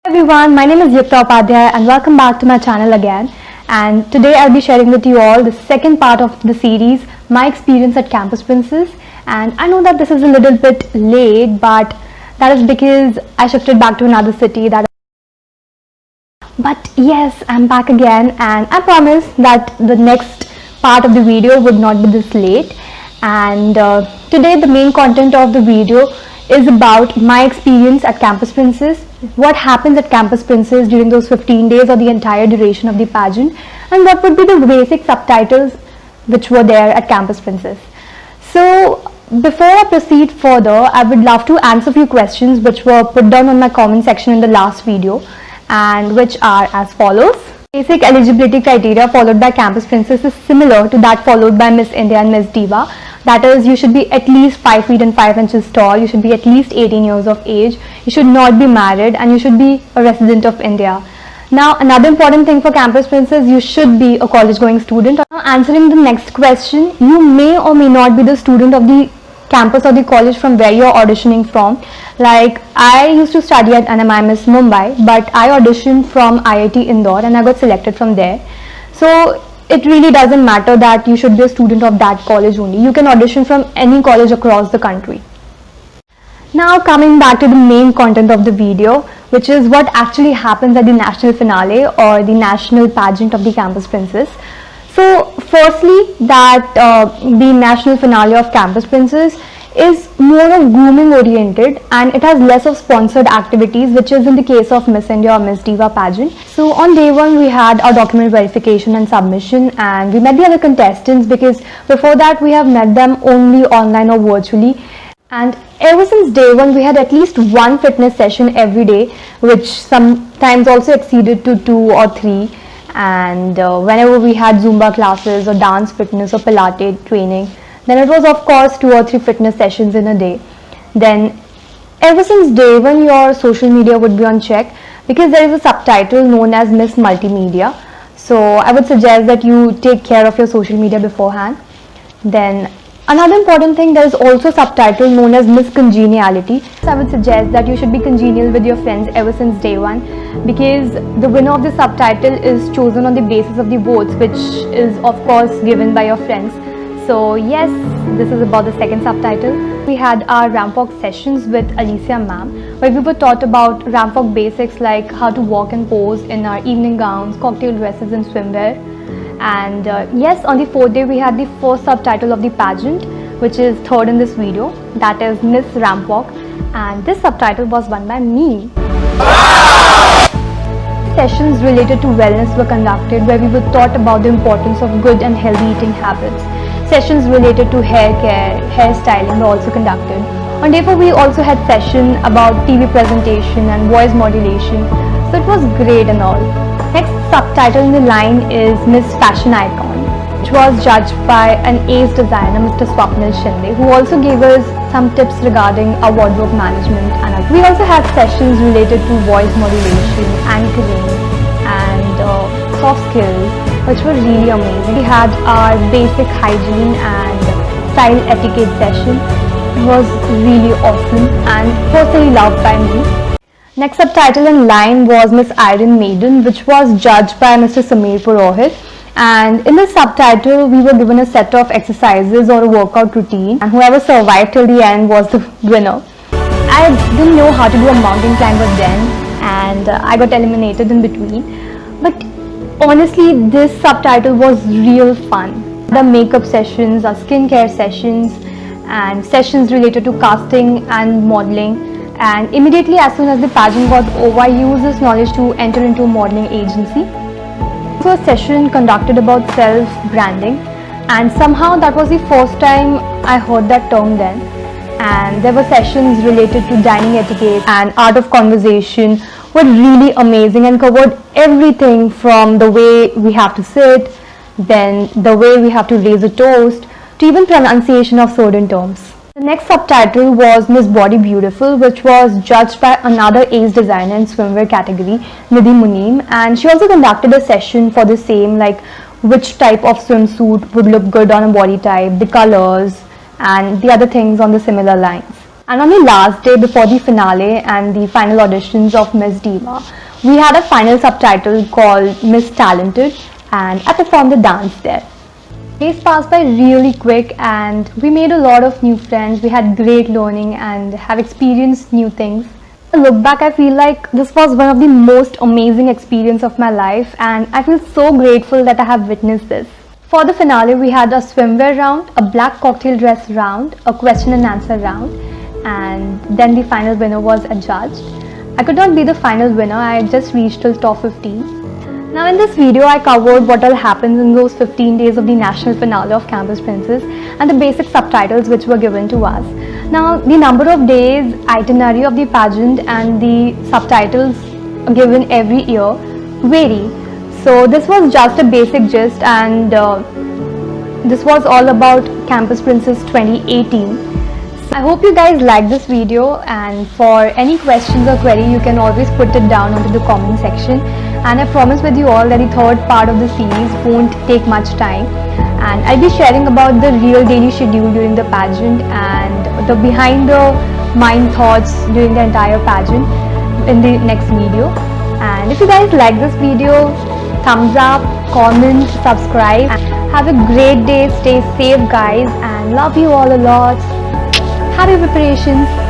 Everyone, my name is Yukta Upadhyay and welcome back to my channel again. And today I'll be sharing with you all the second part of the series, my experience at Campus Princess. And I know that this is a little bit late, but that is because I shifted back to another city. But yes, I'm back again, and I promise that the next part of the video would not be this late. And today the main content of the video is about my experience at Campus Princess, what happens at Campus Princess during those 15 days or the entire duration of the pageant, and what would be the basic subtitles which were there at Campus Princess. So before I proceed further, I would love to answer a few questions which were put down on my comment section in the last video, and which are as follows. Basic eligibility criteria followed by Campus Princess is similar to that followed by Miss India and Miss Diva. That is, you should be at least 5 feet and 5 inches tall, you should be at least 18 years of age, you should not be married, and you should be a resident of India. Now, another important thing for Campus Princess, you should be a college going student. Now, answering the next question, you may or may not be the student of the campus or the college from where you're auditioning from. Like, I used to study at NMIMS Mumbai, but I auditioned from IIT Indore and I got selected from there. So it really doesn't matter that you should be a student of that college only. You can audition from any college across the country. Now coming back to the main content of the video, which is what actually happens at the national finale or the national pageant of the Campus Princess. So firstly, that the national finale of Campus Princess is more of grooming oriented, and it has less of sponsored activities, which is in the case of Miss India or Miss Diva pageant. So on day one we had our document verification and submission, and we met the other contestants because before that we have met them only online or virtually. And ever since day one we had at least one fitness session every day, which sometimes also exceeded to 2 or 3. And whenever we had Zumba classes or dance fitness or Pilates training, then it was of course 2 or 3 fitness sessions in a day. Then ever since day one your social media would be on check, because there is a subtitle known as Miss Multimedia. So I would suggest that you take care of your social media beforehand. Then another important thing, there is also a subtitle known as Miss Congeniality. So I would suggest that you should be congenial with your friends ever since day one, because the winner of the subtitle is chosen on the basis of the votes, which is of course given by your friends. So yes, this is about the second subtitle. We had our ramp walk sessions with Alicia ma'am, where we were taught about ramp walk basics like how to walk and pose in our evening gowns, cocktail dresses and swimwear. And yes, on the 4th day we had the first subtitle of the pageant, which is third in this video, that is Miss Ramp Walk, and this subtitle was won by me. Sessions related to wellness were conducted, where we were taught about the importance of good and healthy eating habits. Sessions related to hair care, hairstyling were also conducted. On day 4 we also had session about TV presentation and voice modulation, so it was great and all. Next subtitle in the line is Miss Fashion Icon, which was judged by an ace designer, Mr. Swapnil Shinde, who also gave us some tips regarding our wardrobe management. And we also had sessions related to voice modulation, anchoring and soft skills, which were really amazing. We had our basic hygiene and style etiquette session. It was really awesome and personally loved by me. Next subtitle in line was Miss Iron Maiden, which was judged by Mr. Sameer Purohit. And in the subtitle we were given a set of exercises or a workout routine, and whoever survived till the end was the winner. I didn't know how to do a mountain climber then, and I got eliminated in between. But honestly, this subtitle was real fun. The makeup sessions, our skincare sessions, and sessions related to casting and modeling. And immediately as soon as the pageant got over, I used this knowledge to enter into a modeling agency. So a session conducted about self-branding, and somehow that was the first time I heard that term then. And there were sessions related to dining etiquette and art of conversation, were really amazing and covered everything from the way we have to sit, then the way we have to raise a toast, to even pronunciation of certain terms. The next subtitle was Miss Body Beautiful, which was judged by another ace designer in swimwear category, Nidhi Muneem, and she also conducted a session for the same, like which type of swimsuit would look good on a body type, the colors and the other things on the similar lines. And on the last day before the finale and the final auditions of Miss Diva, we had a final subtitle called Miss Talented, and I performed the dance there. Days passed by really quick and we made a lot of new friends. We had great learning and have experienced new things. I look back, I feel like this was one of the most amazing experience of my life, and I feel so grateful that I have witnessed this. For the finale, we had a swimwear round, a black cocktail dress round, a question and answer round, and then the final winner was adjudged. I could not be the final winner, I just reached till top 15. Now in this video, I covered what all happens in those 15 days of the national finale of Campus Princess and the basic subtitles which were given to us. Now the number of days, itinerary of the pageant and the subtitles given every year vary. So this was just a basic gist, and this was all about Campus Princess 2018. I hope you guys like this video, and for any questions or query you can always put it down onto the comment section, and I promise with you all that the third part of the series won't take much time, and I'll be sharing about the real daily schedule during the pageant and the behind the mind thoughts during the entire pageant in the next video. And if you guys like this video, thumbs up, comment, subscribe, and have a great day. Stay safe guys, and love you all a lot. Happy preparations.